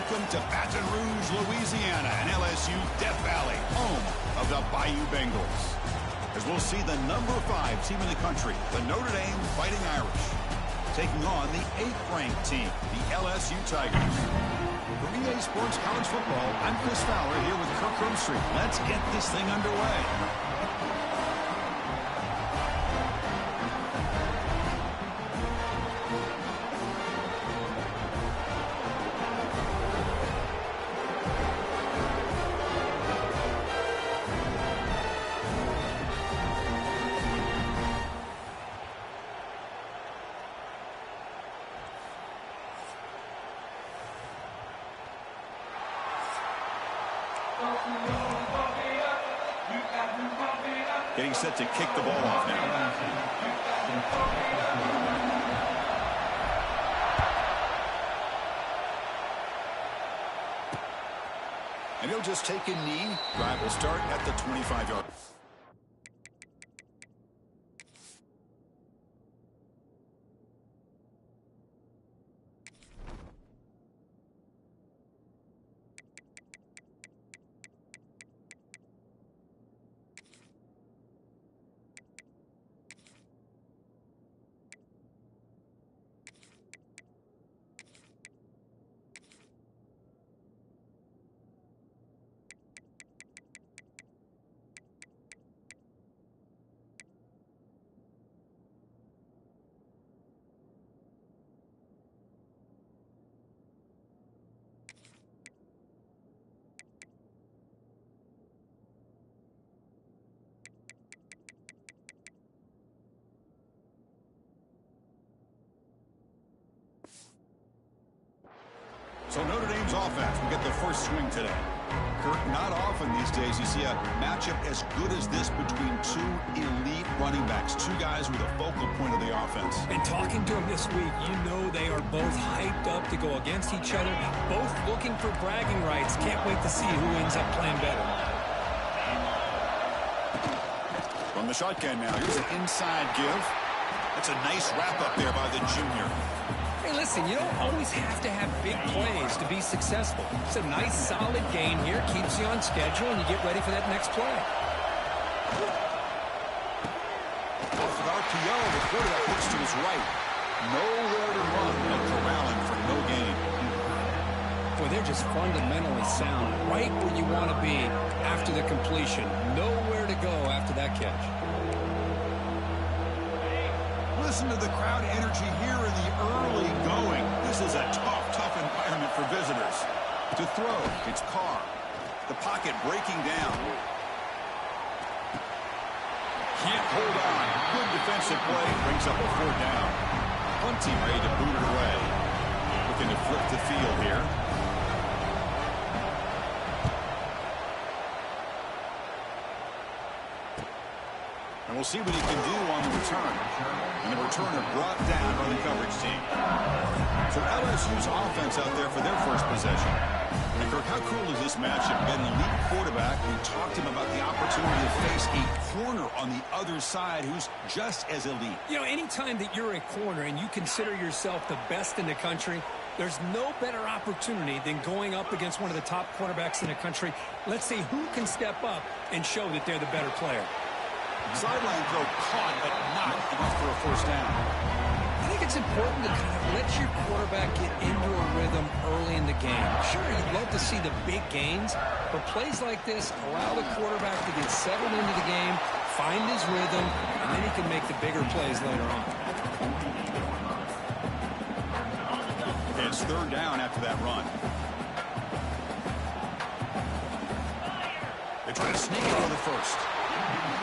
Welcome to Baton Rouge, Louisiana, and LSU Death Valley, home of the Bayou Bengals. As we'll see the number 5 team in the country, the Notre Dame Fighting Irish, taking on the 8th-ranked team, the LSU Tigers. For EA Sports College Football, I'm Chris Fowler here with Kirk Herbstreit. Let's get this thing underway. Getting set to kick the ball off now. And he'll just take a knee. Drive will start at the 25-yard. So Notre Dame's offense will get the first swing today. Kirk, not often these days you see a matchup as good as this between 2 elite running backs, 2 guys with a focal point of the offense. And talking to them this week, you know they are both hyped up to go against each other, both looking for bragging rights. Can't wait to see who ends up playing better. From the shotgun now, here's an inside give. That's a nice wrap up there by the junior. Hey, listen, you don't always have to have big plays to be successful. It's a nice, solid gain here. Keeps you on schedule, and you get ready for that next play. Off of RPO, the quarterback looks to his right. Nowhere to run, and corralling for no gain. Boy, they're just fundamentally sound. Right where you want to be after the completion. Nowhere to go after that catch. Listen to the crowd energy here in the early going. This is a tough environment for visitors. To throw, it's Carr. The pocket breaking down. Can't hold on. Good defensive play. Brings up a 4th down. Punt team ready to boot it away. Looking to flip the field here. And we'll see what he can do on the return. And the returner brought down by the coverage team. So LSU's offense out there for their first possession. And Kirk, how cool is this matchup? Get an elite quarterback. We talked to him about the opportunity to face a corner on the other side who's just as elite. You know, anytime that you're a corner and you consider yourself the best in the country, there's no better opportunity than going up against one of the top quarterbacks in the country. Let's see who can step up and show that they're the better player. Sideline throw caught, but not enough for a 1st down. I think it's important to kind of let your quarterback get into a rhythm early in the game. Sure, you'd love to see the big gains, but plays like this allow the quarterback to get settled into the game, find his rhythm, and then he can make the bigger plays later on. It's 3rd down after that run. They try to sneak it for the 1st.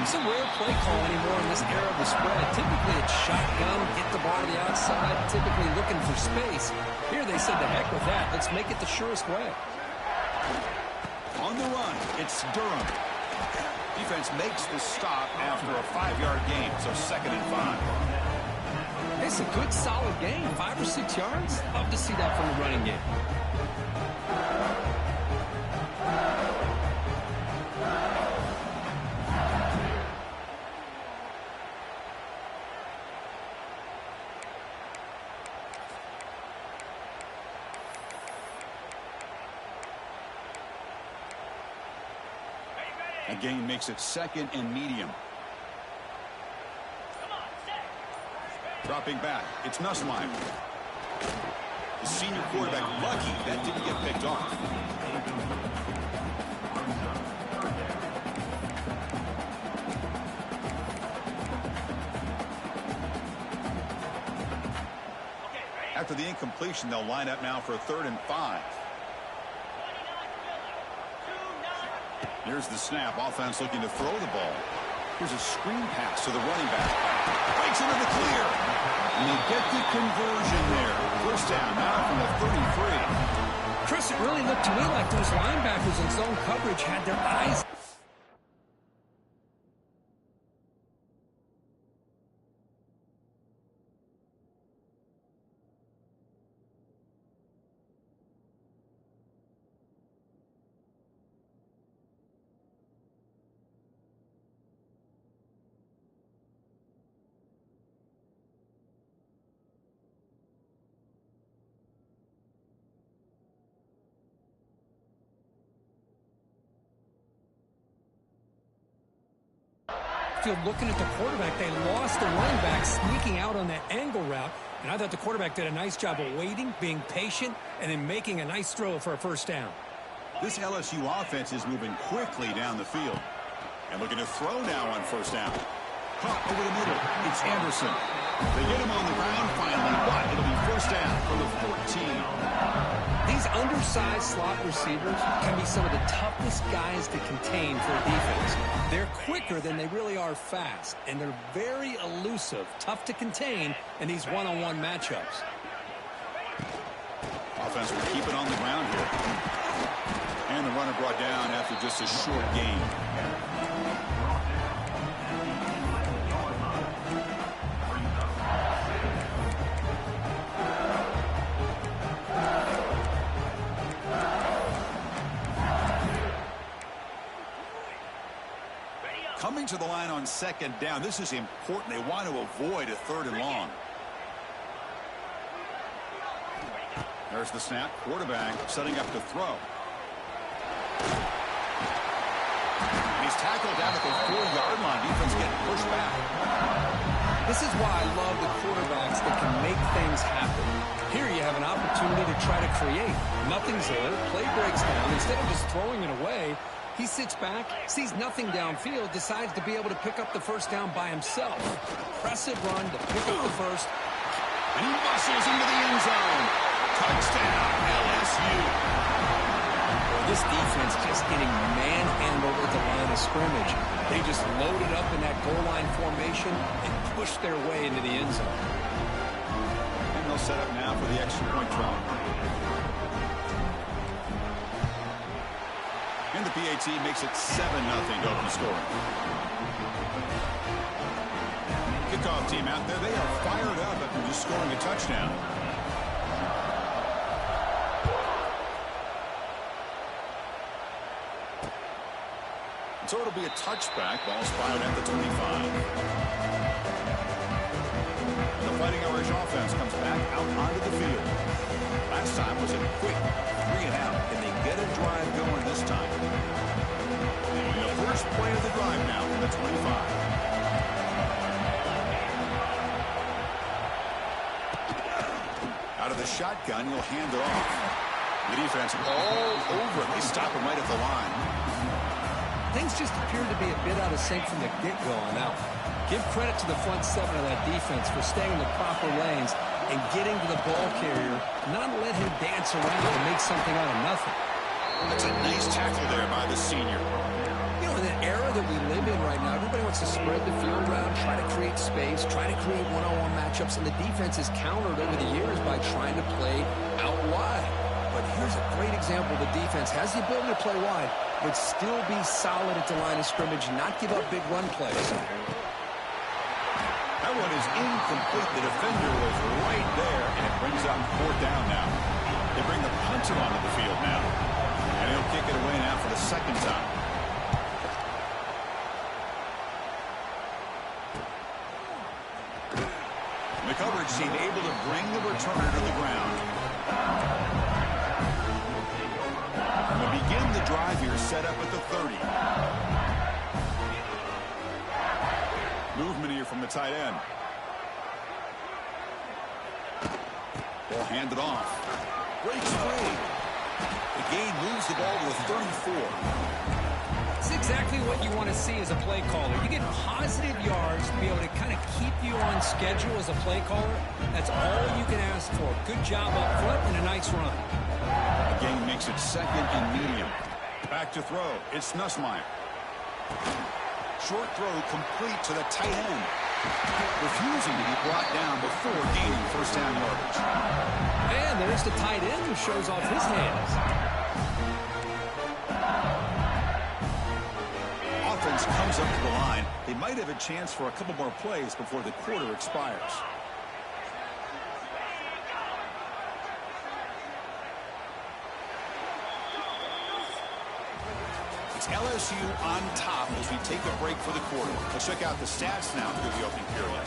It's a rare play call anymore in this era of the spread. Typically, it's shotgun, get the ball to the outside, typically looking for space. Here they said, the heck with that. Let's make it the surest way. On the run, it's Durham. Defense makes the stop after a 5-yard gain, so 2nd and 5. It's a good, solid gain. 5 or 6 yards. Love to see that from the running game. A gain makes it 2nd and medium. Dropping back, it's Nussmeier. The senior quarterback lucky that didn't get picked off. After the incompletion, they'll line up now for a 3rd and 5. Here's the snap. Offense looking to throw the ball. Here's a screen pass to the running back. Breaks into the clear. And they get the conversion there. First down now from the 33. Chris, it really looked to me like those linebackers in zone coverage had their eyes. Looking at the quarterback, they lost the running back sneaking out on that angle route, and I thought the quarterback did a nice job of waiting, being patient, and then making a nice throw for a first down. This LSU offense is moving quickly down the field and looking to throw now on first down. Caught over the middle. It's Anderson. They get him on the ground finally, but it'll be first down from the 14. These undersized slot receivers can be some of the toughest guys to contain for a defense. They're quicker than they really are fast, and they're very elusive, tough to contain in these one-on-one matchups. Offense will keep it on the ground here. And the runner brought down after just a short gain. Coming to the line on 2nd down. This is important. They want to avoid a 3rd and long. There's the snap. Quarterback setting up to throw. And he's tackled down at the 4-yard line. Defense getting pushed back. This is why I love the quarterbacks that can make things happen. Here you have an opportunity to try to create. Nothing's there. Play breaks down. Instead of just throwing it away, he sits back, sees nothing downfield, decides to be able to pick up the first down by himself. Impressive run to pick up the first. And he muscles into the end zone. Touchdown, LSU. Well, this defense just getting manhandled at the line of scrimmage. They just loaded up in that goal line formation and pushed their way into the end zone. And they'll set up now for the extra point try. And the PAT makes it 7-0 to open scoring. Kickoff team out there. They are fired up after just scoring a touchdown. So it'll be a touchback. Ball spotted at the 25. And the Fighting Irish offense comes back out onto the field. Last time was a quick 3-and-out. Can they get a drive going this time? And the first play of the drive now from the 25. Out of the shotgun, he'll hand it off. The defense all over it. They stop him right at the line. Things just appear to be a bit out of sync from the get-go on that one. Give credit to the front 7 of that defense for staying in the proper lanes and getting to the ball carrier, not let him dance around and make something out of nothing. That's a nice tackle there by the senior. You know, in the era that we live in right now, everybody wants to spread the field around, try to create space, try to create one-on-one matchups, and the defense is countered over the years by trying to play out wide. But here's a great example. The defense has the ability to play wide, but still be solid at the line of scrimmage, not give up big run plays. That one is incomplete. The defender was right there, and it brings up 4th down now. They bring the punter onto the field now. And he'll kick it away now for the 2nd time. And the coverage team able to bring the returner to the ground. And to begin the drive here, set up at the 30. from the tight end. Ball handed off. Breaks free. The gain moves the ball to the 34. It's exactly what you want to see as a play caller. You get positive yards to be able to kind of keep you on schedule as a play caller. That's all you can ask for. Good job up front and a nice run. The gain makes it second and medium. Back to throw. It's Nussmeier. Short throw complete to the tight end. Refusing to be brought down before gaining first down yardage. And there's the tight end who shows off his hands. Offense comes up to the line. They might have a chance for a couple more plays before the quarter expires. It's LSU on top as we take a break for the quarter. Let's check out the stats now through the opening period.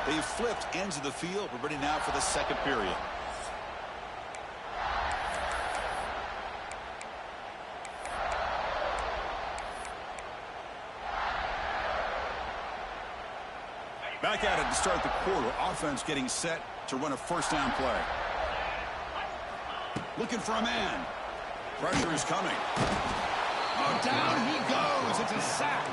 They've flipped ends of the field. We're ready now for the second period. Back at it to start the quarter. Offense getting set to run a first down play. Looking for a man. Pressure is coming. Oh, down he goes. It's a sack.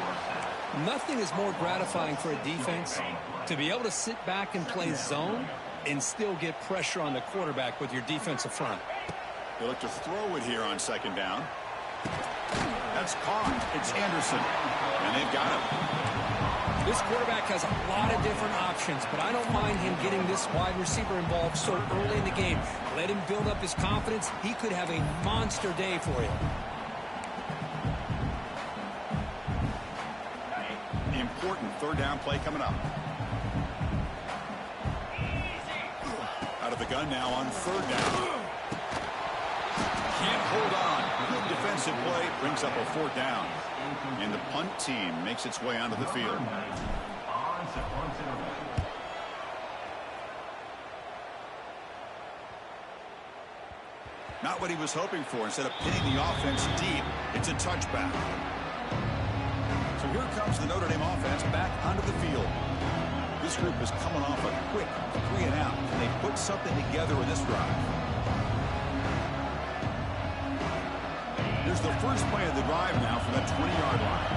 Nothing is more gratifying for a defense to be able to sit back and play zone and still get pressure on the quarterback with your defensive front. They look to throw it here on second down. That's caught. It's Anderson. And they've got him. This quarterback has a lot of different options, but I don't mind him getting this wide receiver involved so early in the game. Let him build up his confidence. He could have a monster day for you. The important third down play coming up. Out of the gun now on third down. Can't hold on. Good defensive play brings up a fourth down. And the punt team makes its way onto the field. Not what he was hoping for. Instead of pinning the offense deep, it's a touchback. So here comes the Notre Dame offense back onto the field. This group is coming off a quick 3 and out. And they put something together in this drive. Here's the first play of the drive now from that 20-yard line.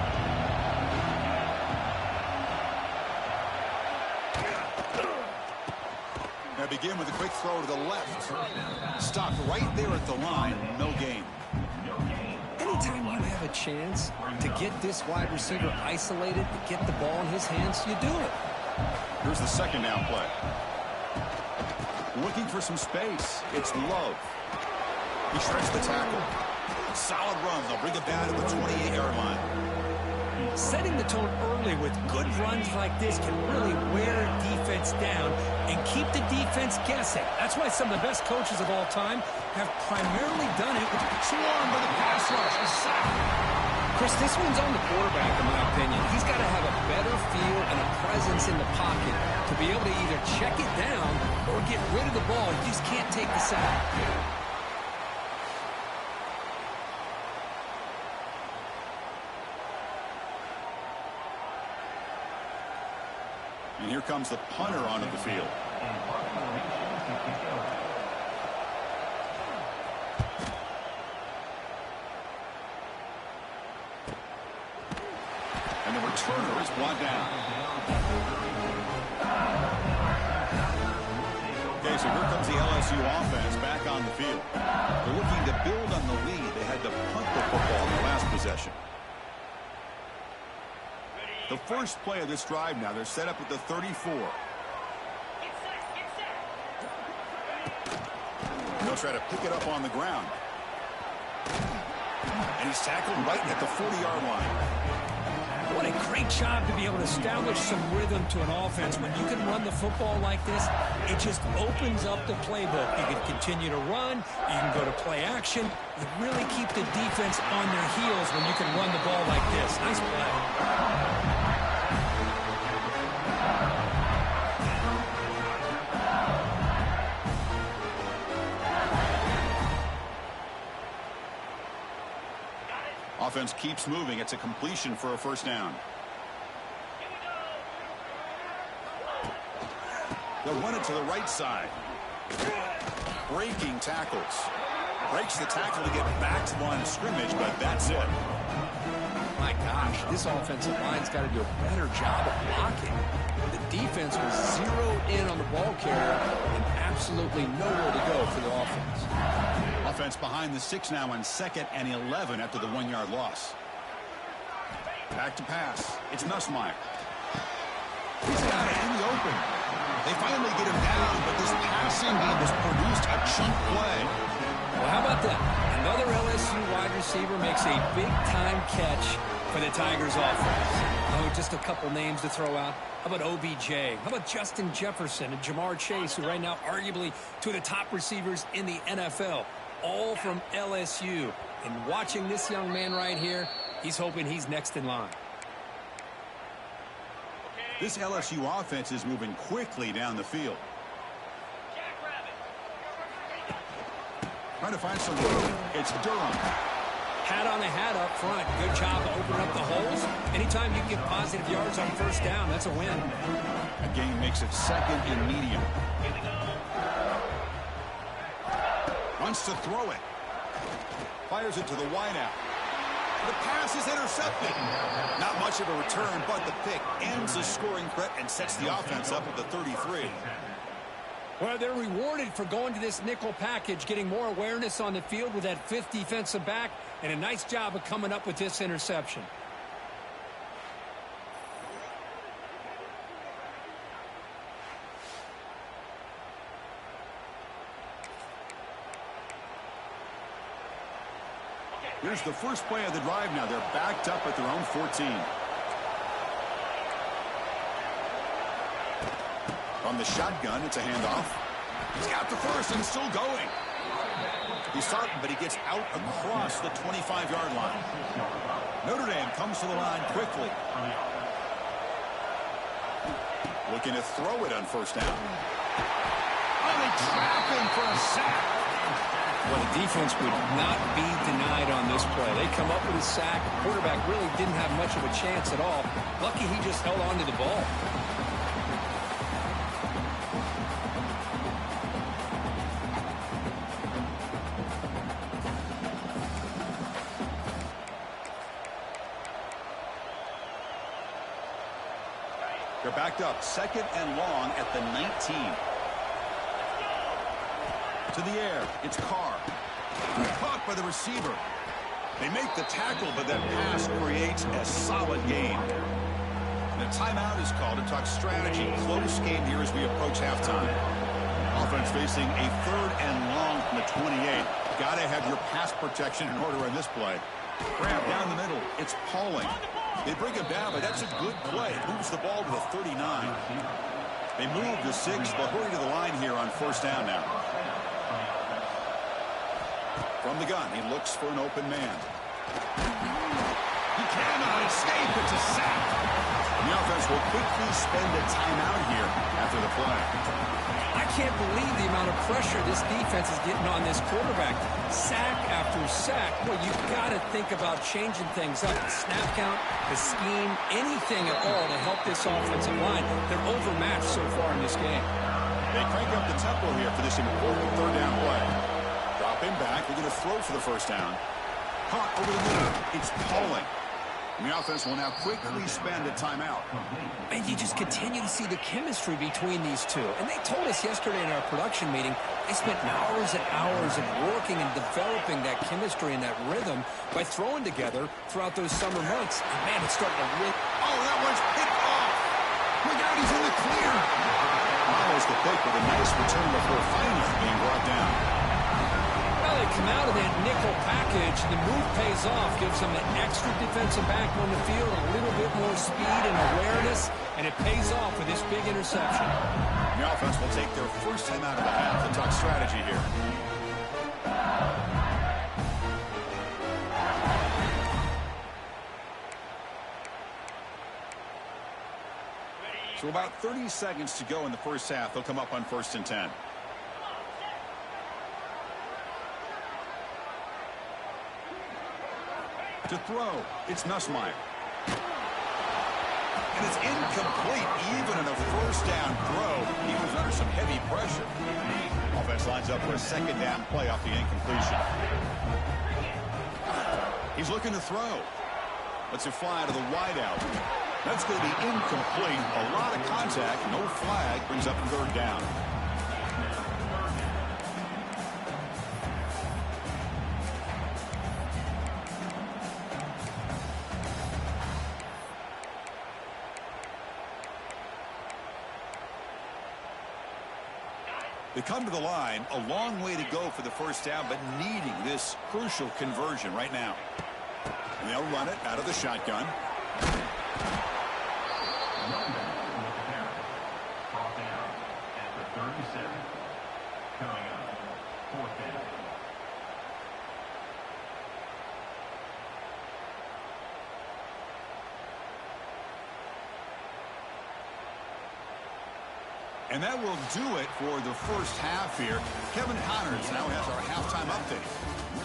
Now begin with a quick throw to the left. Stopped right there at the line. No gain. Anytime you have a chance to get this wide receiver isolated, to get the ball in his hands, you do it. Here's the second down play. Looking for some space. It's Love. He shreds the tackle. Solid run. They'll bring it down to the 28-yard line. Setting the tone early with good runs like this can really wear a defense down and keep the defense guessing. That's why some of the best coaches of all time have primarily done it with swarm by the pass rush. A sack. Chris, this one's on the quarterback, in my opinion. He's got to have a better feel and a presence in the pocket to be able to either check it down or get rid of the ball. You just can't take the sack. And here comes the punter onto the field. And the returner is brought down. Okay, so here comes the LSU offense back on the field. They're looking to build on the lead. They had to punt the football in the last possession. The first play of this drive now, they're set up at the 34. They'll try to pick it up on the ground. And he's tackled right at the 40-yard line. What a great job to be able to establish some rhythm to an offense. When you can run the football like this, it just opens up the playbook. You can continue to run. You can go to play action. You really keep the defense on their heels when you can run the ball like this. Nice play. offense keeps moving. It's a completion for a first down. They'll run it to the right side. Breaking tackles. Breaks the tackle to get back to the line of scrimmage, but that's it. My gosh, this offensive line's got to do a better job of blocking. The defense was zeroed in on the ball carrier and absolutely nowhere to go for the offense. Offense behind the 6 now on 2nd and 11 after the 1-yard loss. Back to pass. It's Nussmeier. He's got it in the open. They finally get him down, but this passing game has produced a chunk play. Well, how about that? Another LSU wide receiver makes a big-time catch for the Tigers offense. Oh, just a couple names to throw out. How about OBJ? How about Justin Jefferson and Jamar Chase, who right now arguably two of the top receivers in the NFL, all from LSU. And watching this young man right here, he's hoping he's next in line. This LSU offense is moving quickly down the field. Trying to find some room. It's Durham. Hat on the hat up front. Good job of opening up the holes. Anytime you get positive yards on first down, that's a win. A gain makes it 2nd and medium. Wants to throw it. Fires it to the wideout. The pass is intercepted. Not much of a return, but the pick ends the scoring threat and sets the offense up at the 33. Well, they're rewarded for going to this nickel package, getting more awareness on the field with that 5th defensive back, and a nice job of coming up with this interception. Here's the first play of the drive now. They're backed up at their own 14. On the shotgun, it's a handoff. He's got the first and still going. He's starting, but he gets out across the 25-yard line. Notre Dame comes to the line quickly. Looking to throw it on first down. Oh, they trap him for a sack. Well, the defense would not be denied on this play. They come up with a sack. The quarterback really didn't have much of a chance at all. Lucky he just held on to the ball. They're backed up 2nd and long at the 19. To the air, it's Carr. Caught by the receiver. They make the tackle, but that pass creates a solid gain. And a timeout is called to talk strategy. Close game here as we approach halftime. Offense facing a 3rd and long from the 28. Got to have your pass protection in order on this play. Grab down the middle. It's Pauling. They bring him down, but that's a good play. Moves the ball to the 39. They move the 6. They'll hurry to the line here on first down now. From the gun, he looks for an open man. He cannot escape. It's a sack. The offense will quickly spend a timeout here after the play. I can't believe the amount of pressure this defense is getting on this quarterback. Sack after sack. Well, you've got to think about changing things up. The snap count, the scheme, anything at all to help this offensive line. They're overmatched so far in this game. They crank up the tempo here for this important 3rd down play. Drop him back. They're going to throw for the first down. Caught over the middle. It's Pauling. And the offense will now quickly spend a timeout. And you just continue to see the chemistry between these two. And they told us yesterday in our production meeting, they spent hours and hours of working and developing that chemistry and that rhythm by throwing together throughout those summer months. And man, it's starting to rip. Oh, that one's picked off. Look out, he's in the clear. Follows the pick with a nice return before finally being brought down. Well, they come out of that nickel package. The move pays off, gives them an extra defensive back on the field, a little bit more speed and awareness, and it pays off with this big interception. The offense will take their first time out of the half and talk strategy here. So about 30 seconds to go in the first half. They'll come up on 1st and 10. To throw, it's Nussmeier. And it's incomplete. Even in a first down throw, he was under some heavy pressure. Offense lines up for a second down play off the incompletion. He's looking to throw. Lets it fly to the wideout. That's going to be incomplete. A lot of contact, no flag, brings up third down. They come to the line, a long way to go for the first down, but needing this crucial conversion right now. And they'll run it out of the shotgun. And that will do it for the first half here. Kevin Connors now has our halftime update.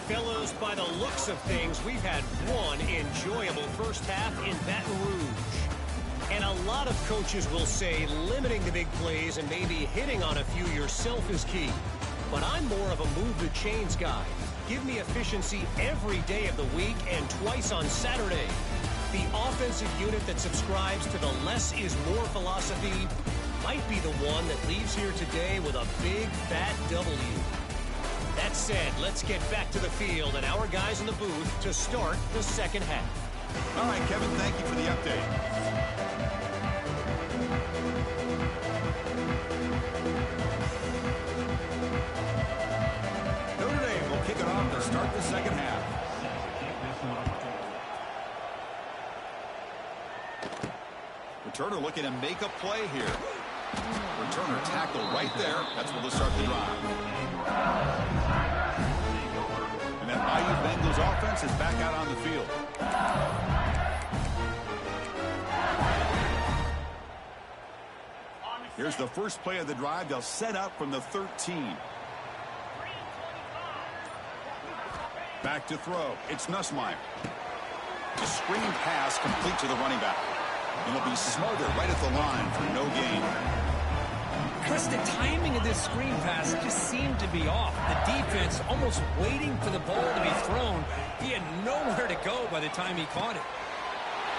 Fellows, by the looks of things, we've had one enjoyable first half in Baton Rouge. And a lot of coaches will say limiting the big plays and maybe hitting on a few yourself is key. But I'm more of a move the chains guy. Give me efficiency every day of the week and twice on Saturday. The offensive unit that subscribes to the less is more philosophy might be the one that leaves here today with a big, fat W. That said, let's get back to the field and our guys in the booth to start the second half. All right, Kevin, thank you for the update. Notre Dame will kick it off to start the second half. Returner looking to make a play here. Returner tackle right there. That's where they'll start the drive. And that Bayou Bengals offense is back out on the field. Here's the first play of the drive. They'll set up from the 13. Back to throw. It's Nussmeier. The screen pass complete to the running back. And it'll be smothered right at the line for no gain. Chris, the timing of this screen pass just seemed to be off. The defense almost waiting for the ball to be thrown. He had nowhere to go by the time he caught it.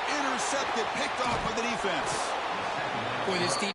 Intercepted, picked off by the defense. Boy, this defense